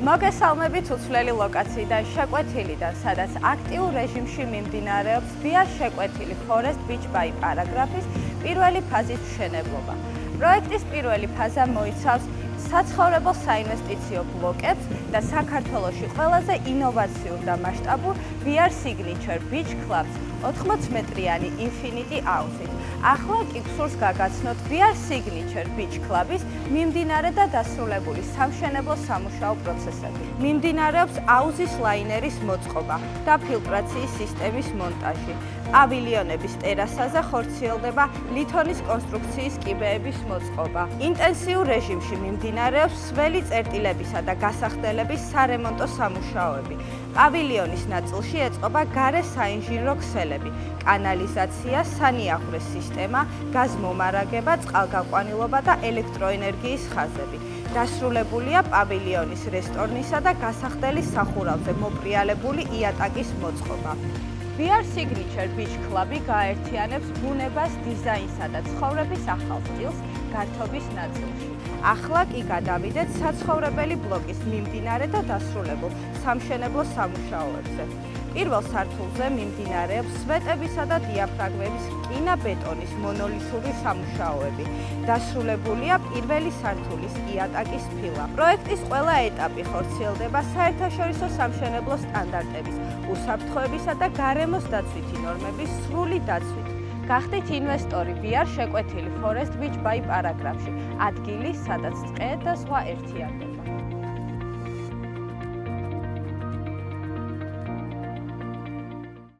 მოგესალმებით უცვლელი ლოკაციიდან შეკვეთილიდან, სადაც აქტიურ რეჟიმში მიმდინარეობს VR შეკვეთილი Forest Beach by პარაგრაფის პირველი ფაზის მშენებლობა. პროექტის პირველი ფაზა მოიცავს საცხოვრებელ საინვესტიციო ბლოკებს და საქართველოში ყველაზე ინოვაციურ და მასშტაბურ VR Signature Beach Clubs 80 მეტრიანი Infinity House-ით. ახლა კი გსურს გაგაცნოთ VR Signature Beach Club-ის მიმდინარე და დასრულებული სამშენებლო სამუშაო პროცესები. მიმდინარეობს აუზის ლაინერის მოწყობა და ფილტრაციის სისტემის მონტაჟი. პავილიონების ტერასაზე ხორციელდება ლითონის კონსტრუქციის კიბეების მოწყობა. ინტენსიურ რეჟიმში მიმდინარეობს სველი წერტილებისა და გასახდელების სარემონტო სამუშაოები. პავილიონის ნაწილში ეწყობა გარე საინჟინრო ქსელები, კანალიზაცია, სანიახვრის სისტემა, გაზმომარაგება, წყალგაყვანილობა და ელექტროენერგიის ხაზები. დასრულებულია პავილიონის რესტორნისა და გასახდელის სახურავზე მოპრიალებული იატაკის მოწყობა. VR Signature Beach Club-ი გააერთიანებს ბუნებას, დიზაინსა და ცხოვრების ახალ სტილს გართობის ნაწილში. ახლა კი გადავიდეთ საცხოვრებელი ბლოკის მიმდინარე და დასრულებულ სამშენებლო სამუშაოებზე. პირველ სართულზე მიმდინარეობს სვეტებისა და დიაფრაგმების რკინა-ბეტონის მონოლითური სამუშაოები. დასრულებულია პირველი სართულის იატაკის ფილა. პროექტის ყველა ეტაპი ხორციელდება საერთაშორისო სამშენებლო სტანდარტების, უსაფრთხოებისა და გარემოს დაცვითი ნორმების სრული დაცვით. გახდით ინვესტორი VR შეკვეთილი Forest Beach by პარაგრაფში, ადგილი, სადაც წყე და ზღვა ერთიანდება.